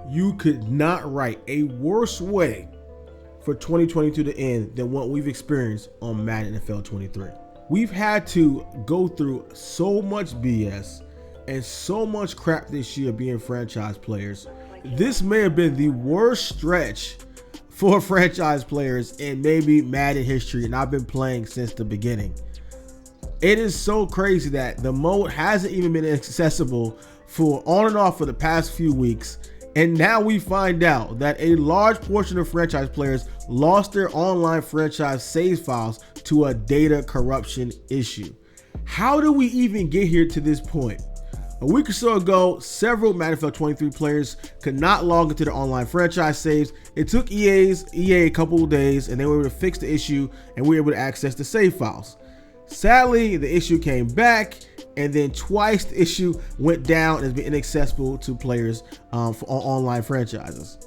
You could not write a worse way for 2022 to end than what we've experienced on Madden NFL 23. We've had to go through so much BS and so much crap this year being franchise players. This may have been the worst stretch for franchise players in maybe Madden history, and I've been playing since the beginning. It is so crazy that the mode hasn't even been accessible for on and off for the past few weeks. And now we find out that a large portion of franchise players lost their online franchise save files to a data corruption issue. How do we even get here to this point? A week or so ago, several Madden NFL 23 players could not log into their online franchise saves. It took EA a couple of days, and they were able to fix the issue, and we were able to access the save files. Sadly, the issue came back, and then twice the issue went down and has been inaccessible to players for online franchises.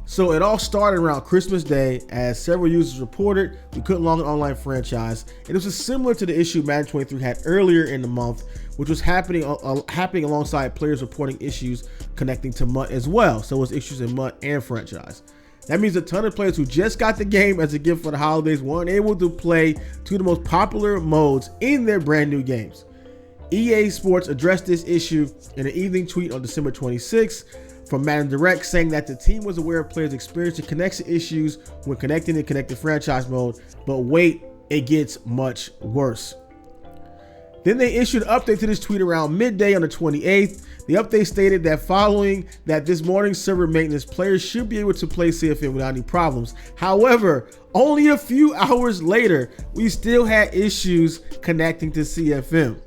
So it all started around Christmas Day, as several users reported we couldn't log an online franchise, and this was similar to the issue Madden 23 had earlier in the month, which was happening alongside players reporting issues connecting to MUT as well. So it was issues in MUT and franchise. That means a ton of players who just got the game as a gift for the holidays weren't able to play two of the most popular modes in their brand new games. EA Sports addressed this issue in an evening tweet on December 26th from Madden Direct, saying that the team was aware of players experiencing connection issues when connecting to connected franchise mode, but wait, it gets much worse. Then they issued an update to this tweet around midday on the 28th. The update stated that following that this morning's server maintenance, players should be able to play CFM without any problems. However, only a few hours later, we still had issues connecting to CFM.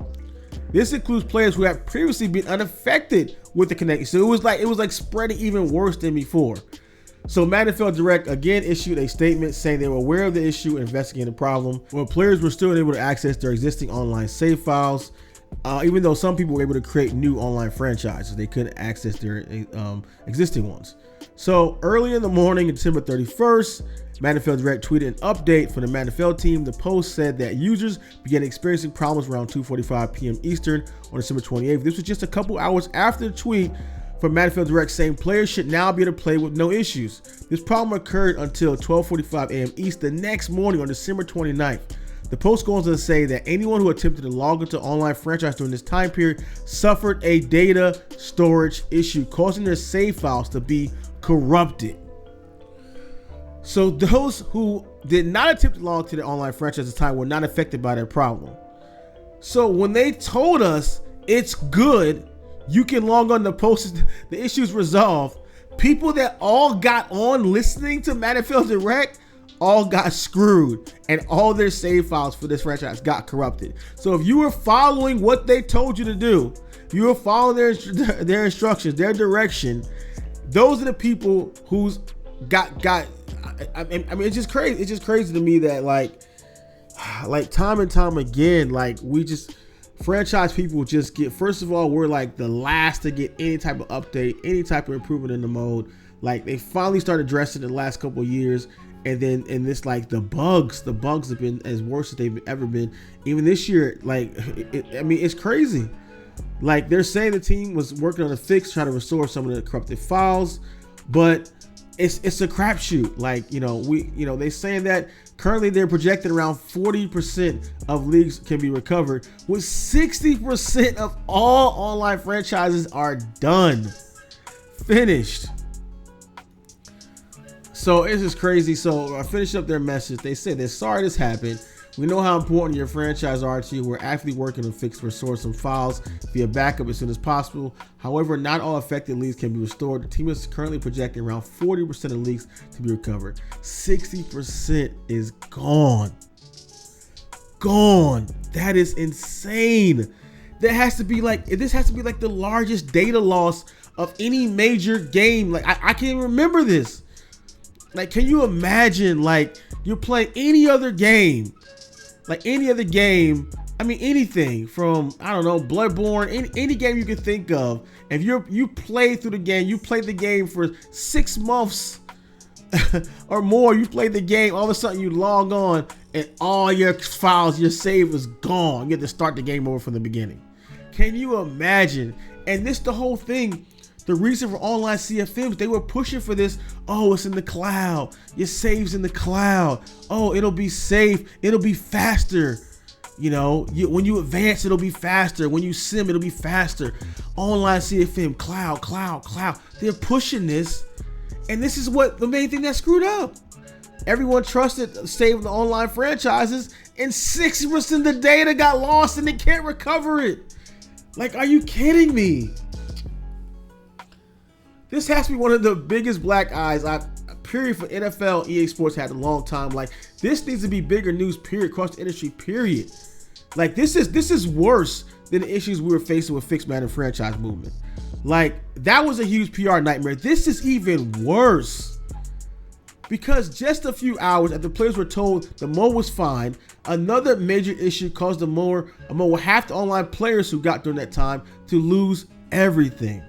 This includes players who have previously been unaffected with the connection. So it was like spreading even worse than before. So Madden NFL Direct again issued a statement saying they were aware of the issue and investigating the problem, where players were still able to access their existing online save files, even though some people were able to create new online franchises. They couldn't access their existing ones. So early in the morning, December 31st, Madden NFL Direct tweeted an update from the Madden NFL team. The post said that users began experiencing problems around 2:45 p.m. Eastern on December 28th. This was just a couple hours after the tweet from Madden NFL Direct saying players should now be able to play with no issues. This problem occurred until 12:45 a.m. East the next morning on December 29th. The post goes on to say that anyone who attempted to log into online franchise during this time period suffered a data storage issue, causing their save files to be corrupted. So those who did not attempt to log to their online franchise at the time were not affected by their problem. So when they told us it's good, you can log on the post, the issue's resolved, people that all got on listening to Madden NFL Direct all got screwed, and all their save files for this franchise got corrupted. So if you were following what they told you to do, if you were following their instructions, their direction, those are the people who's got I mean, it's just crazy. It's just crazy to me that like time and time again, like franchise people just get, first of all, we're like the last to get any type of update, any type of improvement in the mode. Like they finally started addressing it the last couple of years. And then in this, like the bugs have been as worse as they've ever been. Even this year, like, I mean, it's crazy. Like they're saying the team was working on a fix, trying to restore some of the corrupted files, but it's a crapshoot. Like, they're saying that currently they're projecting around 40% of leagues can be recovered, with 60% of all online franchises are done, finished. So it's just crazy. So I finished up their message. They said they're sorry this happened. We know how important your franchise are to you. We're actively working to restore some files via backup as soon as possible. However, not all affected leagues can be restored. The team is currently projecting around 40% of leagues to be recovered. 60% is gone. Gone. That is insane. This has to be like the largest data loss of any major game. Like I can't even remember this. Like, can you imagine, like, you're playing any other game, I mean, anything from, I don't know, Bloodborne, any game you can think of. If you play through the game, you played the game for 6 months or more, you played the game, all of a sudden you log on and all your files, your save is gone. You have to start the game over from the beginning. Can you imagine? And this, the whole thing, The reason for online CFMs, they were pushing for this. Oh, it's in the cloud. Your save's in the cloud. Oh, it'll be safe. It'll be faster. You know, when you advance, it'll be faster. When you sim, it'll be faster. Online CFM, cloud, cloud, cloud. They're pushing this. And this is what the main thing that screwed up. Everyone trusted saving the online franchises, and 60% of the data got lost and they can't recover it. Like, are you kidding me? This has to be one of the biggest black eyes period for NFL EA Sports had a long time. Like, this needs to be bigger news, period, across the industry, period. Like, this is worse than the issues we were facing with fixed Madden franchise movement. Like, that was a huge PR nightmare. This is even worse. Because just a few hours after players were told the mode was fine, another major issue caused the mode with half the online players who got during that time to lose everything.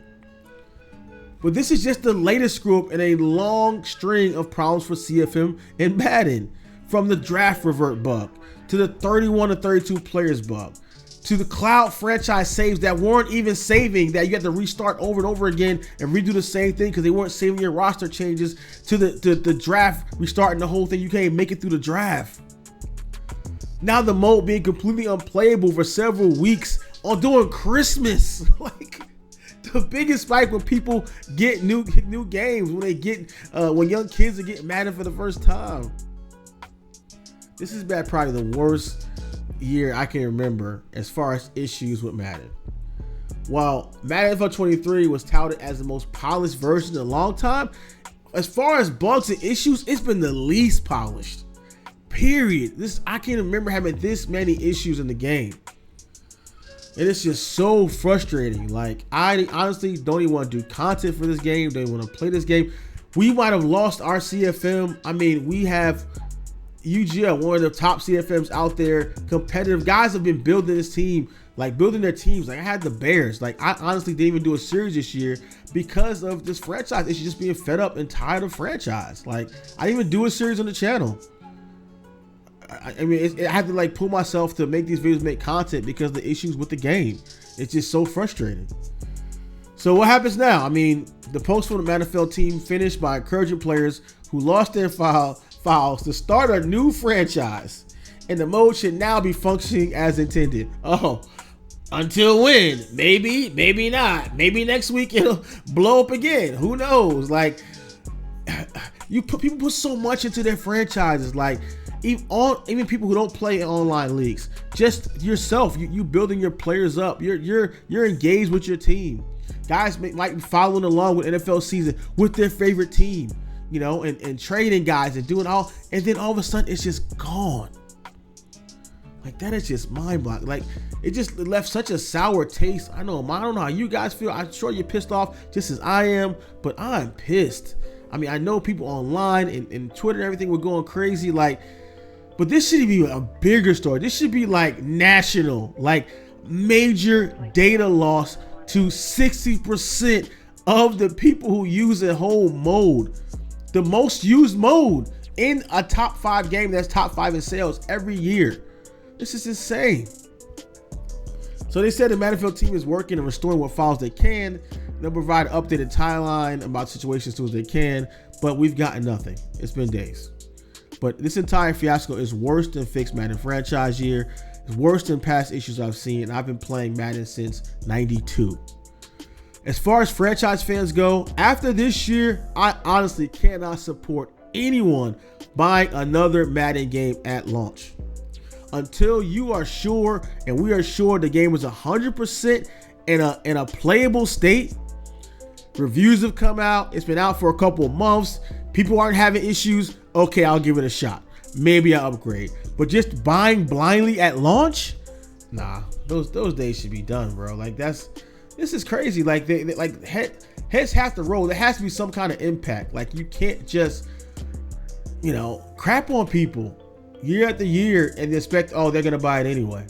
But this is just the latest screw up in a long string of problems for CFM and Madden. From the draft revert bug, to the 31 to 32 players bug, to the cloud franchise saves that weren't even saving, that you had to restart over and over again and redo the same thing because they weren't saving your roster changes, to the draft restarting the whole thing. You can't even make it through the draft. Now the mode being completely unplayable for several weeks on during Christmas. Like, the biggest spike when people get new games, when young kids are getting Madden for the first time. This is probably the worst year I can remember as far as issues with Madden. While Madden NFL 23 was touted as the most polished version in a long time, as far as bugs and issues, it's been the least polished. Period. I can't remember having this many issues in the game. And it's just so frustrating. Like, I honestly don't even want to do content for this game. Don't even want to play this game. We might have lost our CFM. I mean, we have UGL, one of the top CFMs out there. Competitive guys have been building this team, like building their teams. Like, I had the Bears. Like, I honestly didn't even do a series this year because of this franchise issue, just being fed up and tired of franchise. Like, I didn't even do a series on the channel. I mean, I had to like pull myself to make these videos, make content because of the issues with the game. It's just so frustrating. So what happens now? I mean, the post from the Madden NFL team finished by encouraging players who lost their files to start a new franchise, and the mode should now be functioning as intended. Oh, until when? Maybe not. Maybe next week it'll blow up again. Who knows? Like, people put so much into their franchises. Like, even people who don't play in online leagues, just yourself, you building your players up. You're engaged with your team. Guys might be following along with NFL season with their favorite team, you know, and trading guys and doing all, and then all of a sudden it's just gone. Like, that is just mind-boggling. Like, it just left such a sour taste. I don't know how you guys feel. I'm sure you're pissed off just as I am, but I'm pissed. I mean, I know people online and Twitter and everything were going crazy. Like, but this should be a bigger story. This should be like national, like major data loss to 60% of the people who use a whole mode. The most used mode in a top 5 game that's top 5 in sales every year. This is insane. So they said the Madden NFL team is working and restoring what files they can. They'll provide an updated timeline about situations as soon as they can, but we've gotten nothing. It's been days. But this entire fiasco is worse than fixed Madden franchise year. It's worse than past issues I've seen. I've been playing Madden since '92. As far as franchise fans go, after this year, I honestly cannot support anyone buying another Madden game at launch. Until you are sure, and we are sure the game is 100% in a playable state. Reviews have come out. It's been out for a couple of months. People aren't having issues. Okay, I'll give it a shot. Maybe I'll upgrade. But just buying blindly at launch? Nah, those days should be done, bro. Like, this is crazy. Like, heads have to roll. There has to be some kind of impact. Like, you can't just, crap on people year after year and expect, oh, they're gonna buy it anyway.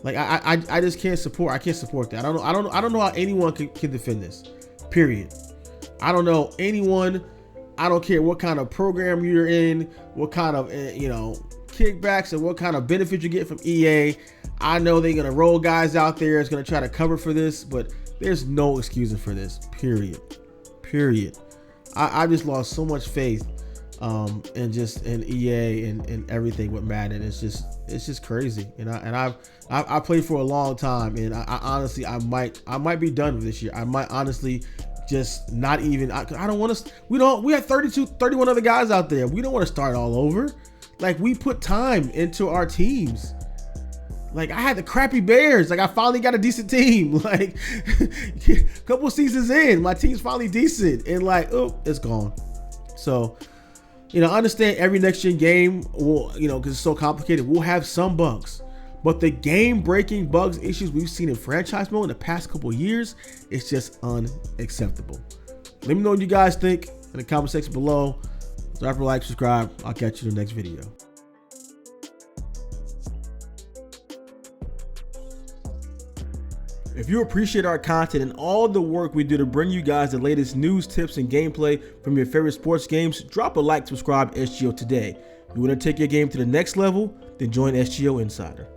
Like, I just can't support. I can't support that. I don't know how anyone can defend this. Period. I don't know anyone. I don't care what kind of program you're in, what kind of kickbacks and what kind of benefit you get from EA. I know they're gonna roll guys out there. It's gonna try to cover for this, but There's no excuses for this. Period. I just lost so much faith in EA and everything with Madden. It's just crazy. And I played for a long time, and I honestly I might be done with this year. I might honestly just not even. I don't want to. We have 31 other guys out there. We don't want to start all over. Like, we put time into our teams. Like, I had the crappy Bears. Like, I finally got a decent team. Like, a couple seasons in, my team's finally decent, and like, oh, it's gone. So, I understand every next gen game will, because it's so complicated, we'll have some bugs, but the game-breaking bugs issues we've seen in franchise mode in the past couple of years, it's just unacceptable. Let me know what you guys think in the comment section below. Drop a like, subscribe. I'll catch you in the next video. If you appreciate our content and all the work we do to bring you guys the latest news, tips, and gameplay from your favorite sports games, drop a like, subscribe, SGO today. If you want to take your game to the next level, then join SGO Insider.